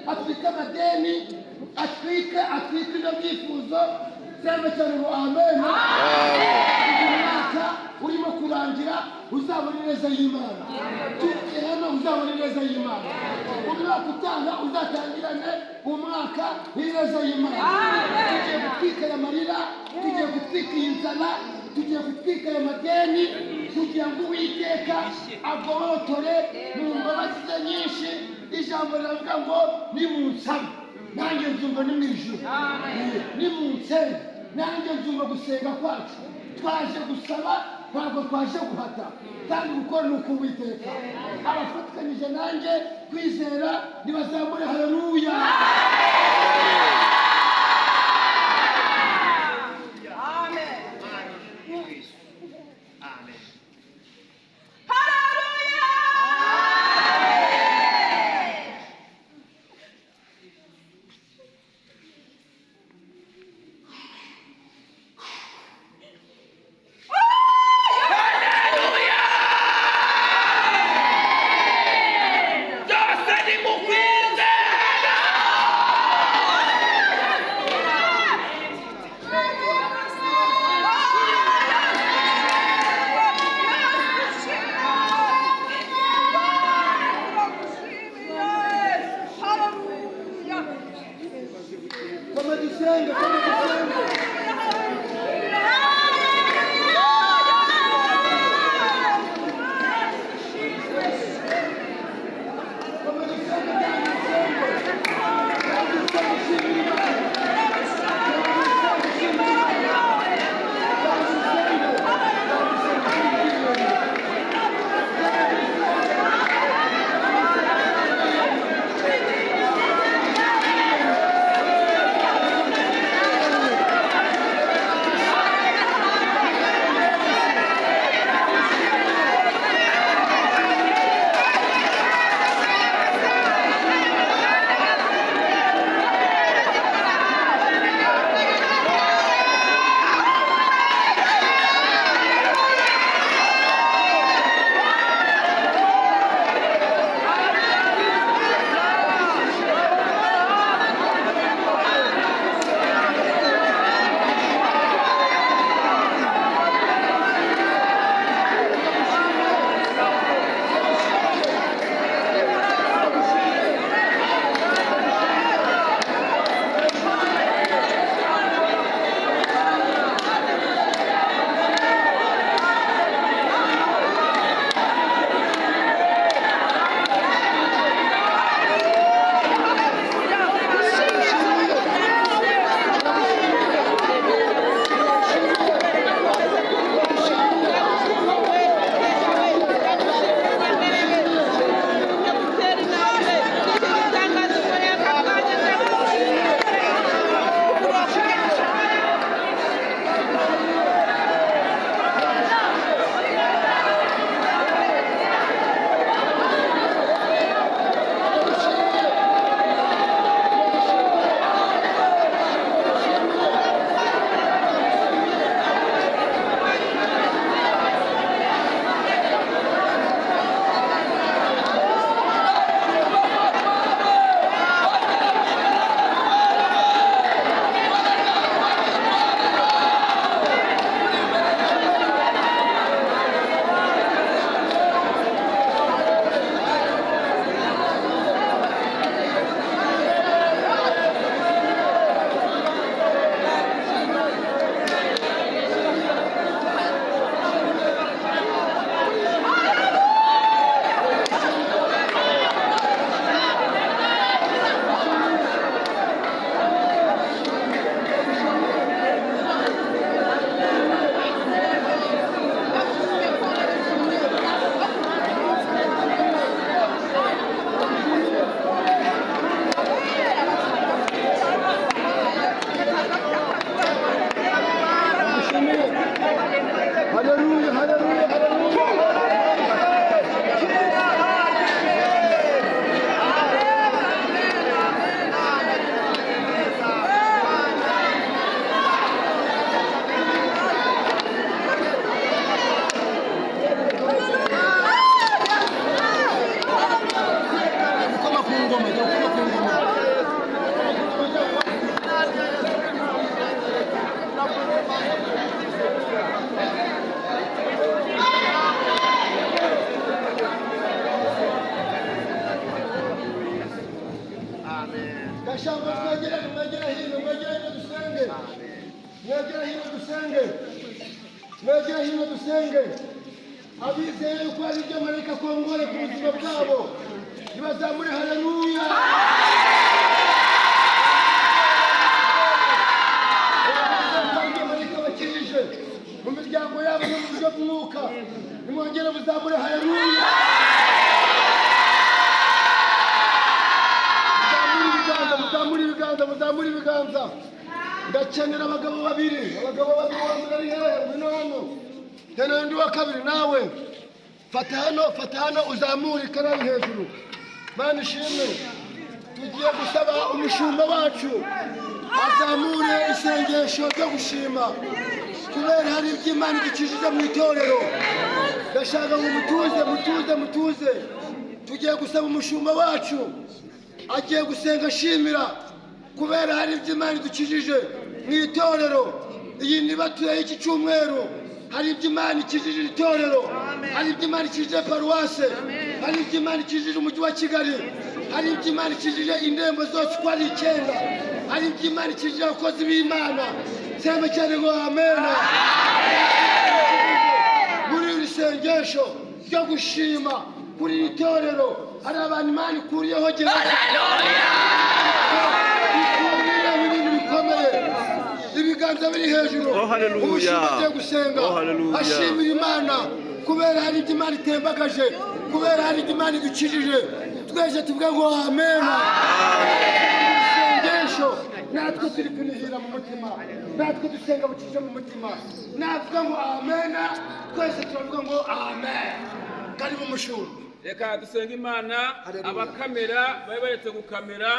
atwike amadeni, atwike ibyo byifuzo. Sema cyane ngo amen. Umwaka urimo kurangira uzabona ineza y'Imana. Tugiye hano uzabona ineza y'Imana. Umwaka utaha uzatangirane umwaka n'ineza y'Imana. Tugiye gutwika aya marira, tugiye gutwika inzara, tugiye gutwika aya madeni, kugira ngo Uwiteka agorotore mu mbabazi ze nyinshi. Ijambo riravuga ngo nimunsabe nanjye nzumva ni mu ijuru, nimunsabe nanjye nzumva gusenga kwacu. Twaje gusaba, ntabwo twaje guhata, kandi gukora ni uko Uwiteka. Abafatikanyije nanjye kwizera nibazamure haleluya. ndashaka twegerane mwegera hino dusenge mwegera hino dusenge abizeye yuko ari ibyo marayika kongore ku buzima bwabo nibazamure haleluya marayika bakirije mu miryango yabo no mu buryo bw'umwuka nimwongere muzamure haleluya muzamure ibiganza ndakenera abagabo babiri bari hano tena ndi wa kabiri nawe fata hano uzamure ikarari hejuru Mana ishimwe tugiye gusaba umushumba wacu azamure isengesho ryo gushima kubera hari iby'Imana igikijije mu itorero ndashaka ngo mutuze tugiye gusaba umushumba wacu agiye gusenga ashimira kubera hari iby'Imana idukijije mu itorero iyi nibatuye y'iki cyumweru hari iby'Imana ikijije itorero hari iby'Imana ikijije paruwase hari iby'Imana ikijije umujyi wa Kigali hari iby'Imana ikijije indembo zose uko ari 9 hari iby'Imana ikijije abakozi b'Imana sema cyane ngo amena muri iri sengesho ryo gushima kuri iri torero hari abantu Imana ikuriyeho ibiganza biri hejuru umushumba agiye gusenga ashimira Imana kubera hari ibyo Imana itembagaje kubera hari ibyo Imana idukijije twese tuvuga ngo amena isengesho natwe turi kunihira mu mutima natwe dusenga bukije mu mutima navuga ngo amena twese turavuga ngo amen kari mu mushumba reka dusenga Imana abakamera babe baretse gukamera